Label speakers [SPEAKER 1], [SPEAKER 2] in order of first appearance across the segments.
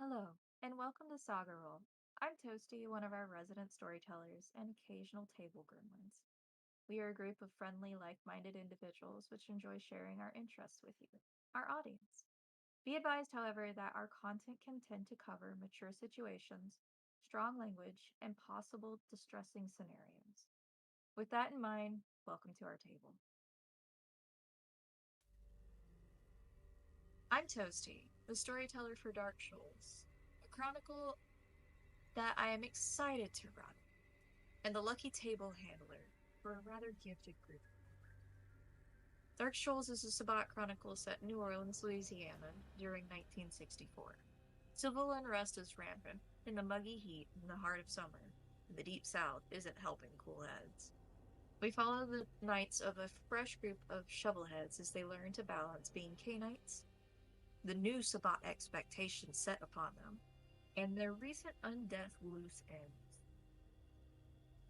[SPEAKER 1] Hello, and welcome to Saga Roll. I'm Toasty, one of our resident storytellers and occasional table gremlins. We are a group of friendly, like minded individuals which enjoy sharing our interests with you, our audience. Be advised, however, that our content can tend to cover mature situations, strong language, and possible distressing scenarios. With that in mind, welcome to our table. I'm Toasty, the storyteller for Dark Shoals, a chronicle that I am excited to run, and the lucky table handler for a rather gifted group. Dark Shoals is a Sabbat chronicle set in New Orleans, Louisiana during 1964. Civil unrest is rampant in the muggy heat in the heart of summer, and the deep south isn't helping cool heads. We follow the nights of a fresh group of shovelheads as they learn to balance being Canaanites, the new Sabbat expectations set upon them, and their recent undeath loose ends.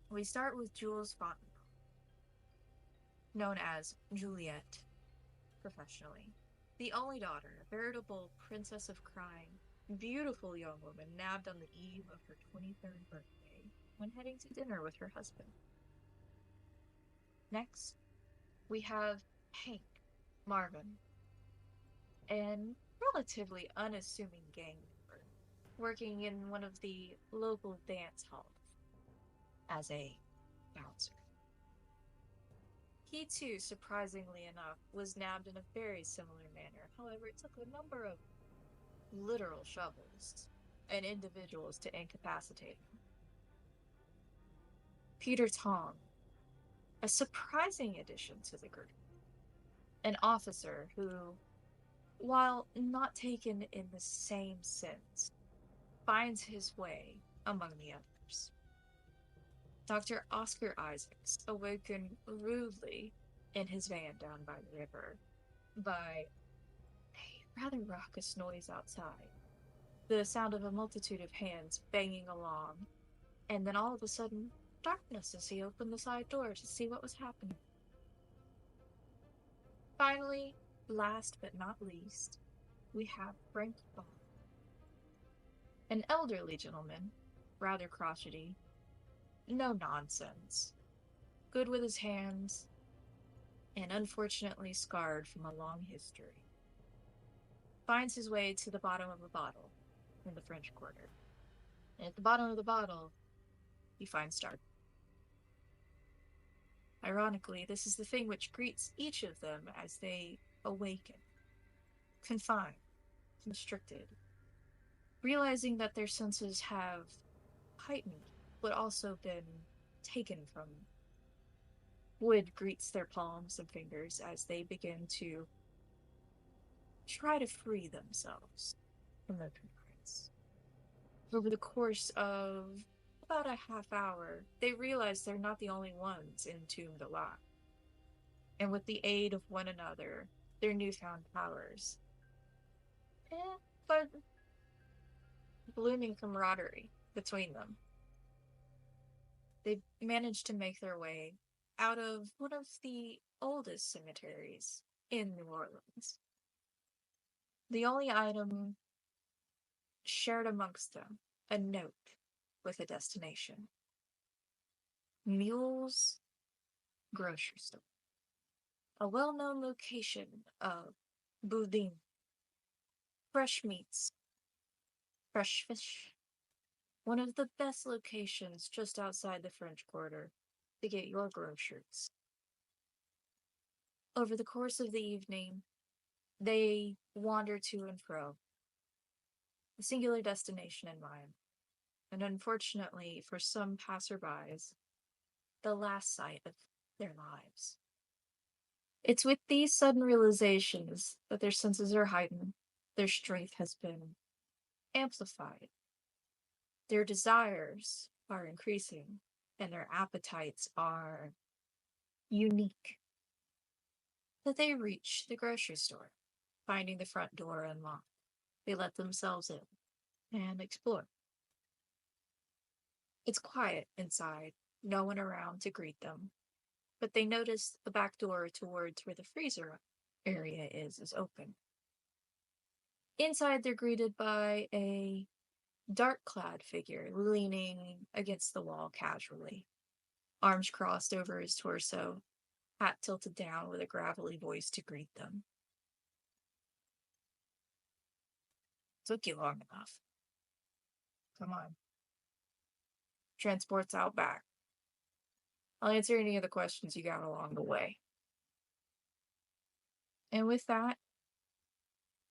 [SPEAKER 1] We start with Jules Fontenot, known as Juliet professionally. The only daughter, a veritable princess of crime, beautiful young woman nabbed on the eve of her 23rd birthday when heading to dinner with her husband. Next, we have Hank Marvin, an relatively unassuming gang member, working in one of the local dance halls as a bouncer. He too, surprisingly enough, was nabbed in a very similar manner. However, it took a number of literal shovels and individuals to incapacitate him. Peter Tong, a surprising addition to the group, an officer who, while not taken in the same sense, finds his way among the others. Dr. Oscar Isaacs, awoken rudely in his van down by the river by a rather raucous noise outside, the sound of a multitude of hands banging along, and then all of a sudden, darkness as he opened the side door to see what was happening. Finally, last but not least, we have Frank Ball, an elderly gentleman, rather crotchety, no nonsense, good with his hands, and unfortunately scarred from a long history. Finds his way to the bottom of a bottle in the French Quarter. And at the bottom of the bottle, he finds Dark. Ironically, this is the thing which greets each of them as they awaken, confined, constricted, realizing that their senses have heightened but also been taken from them. Wood greets their palms and fingers as they begin to try to free themselves from their confines. Over the course of about a half hour, they realize they're not the only ones entombed alive. And with the aid of one another, their newfound powers, but blooming camaraderie between them, they managed to make their way out of one of the oldest cemeteries in New Orleans. The only item shared amongst them, a note with a destination. Mule's grocery store, a well-known location of boudin, fresh meats, fresh fish, one of the best locations just outside the French Quarter to get your groceries. Over the course of the evening, they wander to and fro, a singular destination in mind, and unfortunately for some passerbys, the last sight of their lives. It's with these sudden realizations that their senses are heightened, their strength has been amplified, their desires are increasing, and their appetites are unique. That they reach the grocery store, finding the front door unlocked. They let themselves in and explore. It's quiet inside, no one around to greet them, but they notice the back door towards where the freezer area is open. Inside, they're greeted by a dark-clad figure leaning against the wall casually, arms crossed over his torso, hat tilted down with a gravelly voice to greet them. Took you long enough. Come on. Transport's out back. I'll answer any of the questions you got along the way. And with that,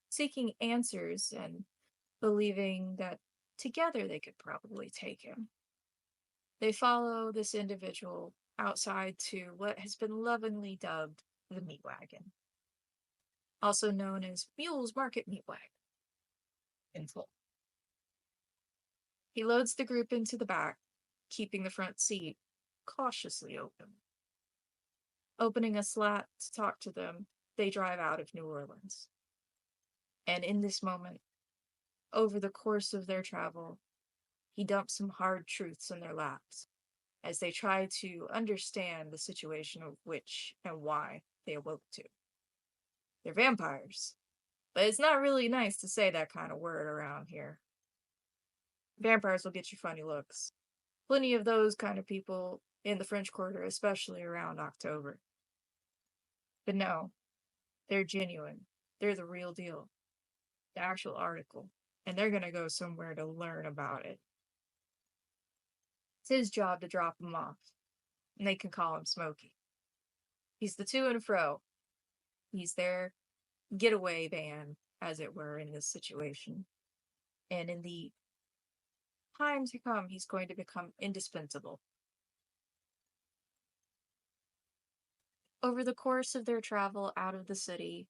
[SPEAKER 1] seeking answers and believing that together they could probably take him, they follow this individual outside to what has been lovingly dubbed the meat wagon, also known as Mule's Market Meat Wagon, in full. He loads the group into the back, keeping the front seat cautiously open. Opening a slat to talk to them, they drive out of New Orleans. And in this moment, over the course of their travel, he dumps some hard truths in their laps as they try to understand the situation of which and why they awoke to. They're vampires, but it's not really nice to say that kind of word around here. Vampires will get you funny looks. Plenty of those kind of people in the French Quarter, especially around October. But no, they're genuine. They're the real deal. The actual article. And they're gonna go somewhere to learn about it. It's his job to drop them off, and they can call him Smokey. He's the to and fro. He's their getaway van, as it were, in this situation. And in the time to come, he's going to become indispensable. Over the course of their travel out of the city,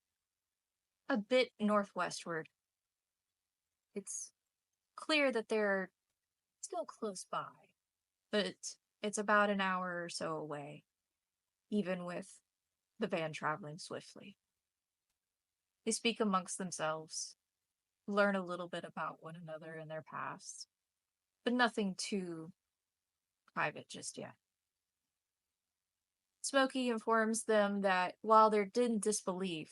[SPEAKER 1] a bit northwestward, it's clear that they're still close by, but it's about an hour or so away, even with the van traveling swiftly. They speak amongst themselves, learn a little bit about one another and their past, but nothing too private just yet. Smokey informs them that while they're in disbelief,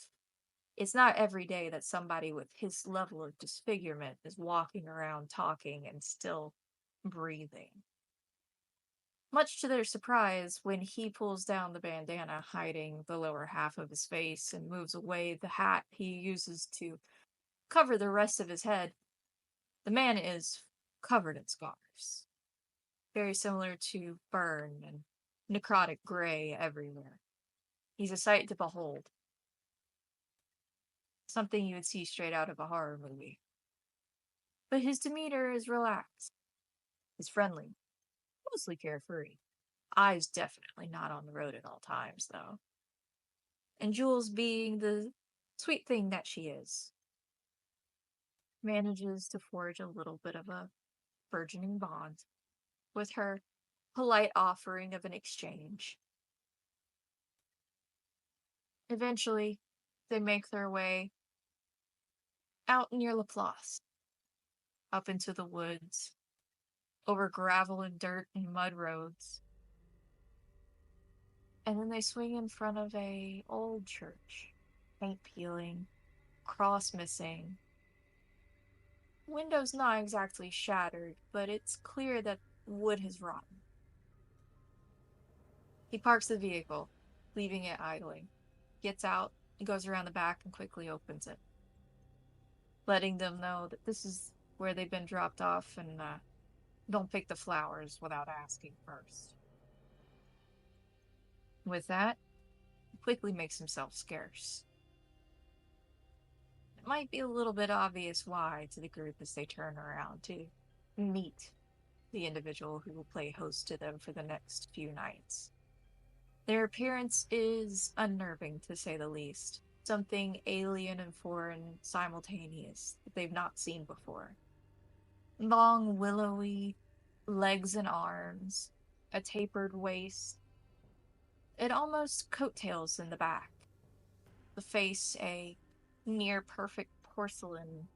[SPEAKER 1] it's not every day that somebody with his level of disfigurement is walking around talking and still breathing. Much to their surprise, when he pulls down the bandana hiding the lower half of his face and moves away the hat he uses to cover the rest of his head, the man is covered in scars. Very similar to burn and necrotic gray everywhere. He's a sight to behold. Something you would see straight out of a horror movie. But his demeanor is relaxed. Is friendly. Mostly carefree. Eyes definitely not on the road at all times, though. And Jules, being the sweet thing that she is, manages to forge a little bit of a burgeoning bond with her polite offering of an exchange. Eventually, they make their way out near Laplace, up into the woods, over gravel and dirt and mud roads. And then they swing in front of a old church, paint peeling, cross missing. Windows not exactly shattered, but it's clear that wood has rotten. He parks the vehicle, leaving it idling, gets out, and goes around the back and quickly opens it, letting them know that this is where they've been dropped off and don't pick the flowers without asking first. With that, he quickly makes himself scarce. It might be a little bit obvious why to the group as they turn around to meet the individual who will play host to them for the next few nights. Their appearance is unnerving, to say the least. Something alien and foreign simultaneous that they've not seen before. Long, willowy legs and arms, a tapered waist. It almost coattails in the back. The face a near perfect porcelain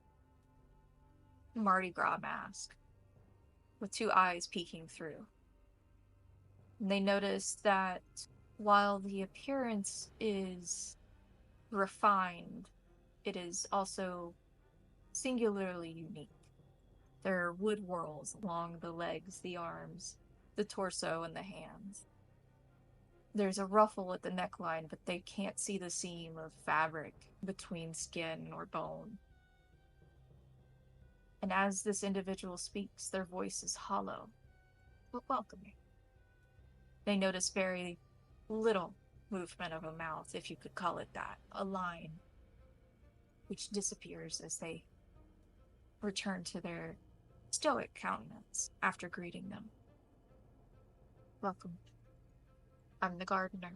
[SPEAKER 1] Mardi Gras mask, with two eyes peeking through. And they notice that while the appearance is refined, it is also singularly unique. There are wood whorls along the legs, the arms, the torso, and the hands. There's a ruffle at the neckline, but they can't see the seam of fabric between skin or bone. And as this individual speaks, their voice is hollow, but welcoming. They notice very little movement of a mouth, if you could call it that, a line, which disappears as they return to their stoic countenance after greeting them. Welcome. I'm the gardener.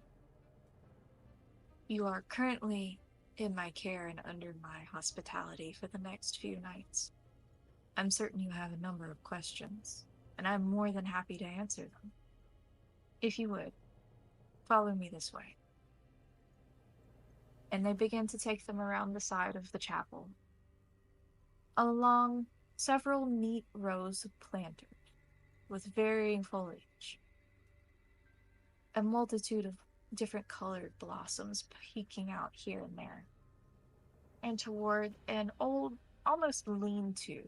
[SPEAKER 1] You are currently in my care and under my hospitality for the next few nights. I'm certain you have a number of questions, and I'm more than happy to answer them. If you would, follow me this way. And they begin to take them around the side of the chapel, along several neat rows of planters with varying foliage. A multitude of different colored blossoms peeking out here and there. And toward an old, almost lean-to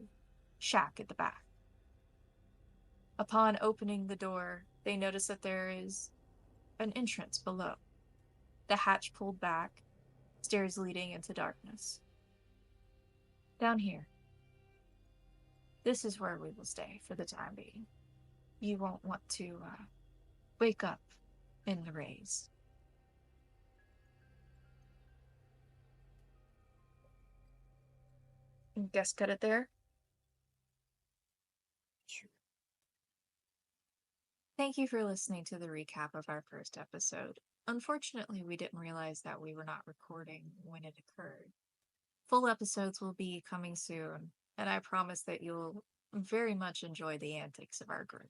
[SPEAKER 1] shack at the back. Upon opening the door, they notice that there is an entrance below. The hatch pulled back, stairs leading into darkness. Down here. This is where we will stay for the time being. You won't want to wake up in the rays. Guess cut it there? Sure. Thank you for listening to the recap of our first episode. Unfortunately, we didn't realize that we were not recording when it occurred. Full episodes will be coming soon, and I promise that you'll very much enjoy the antics of our group.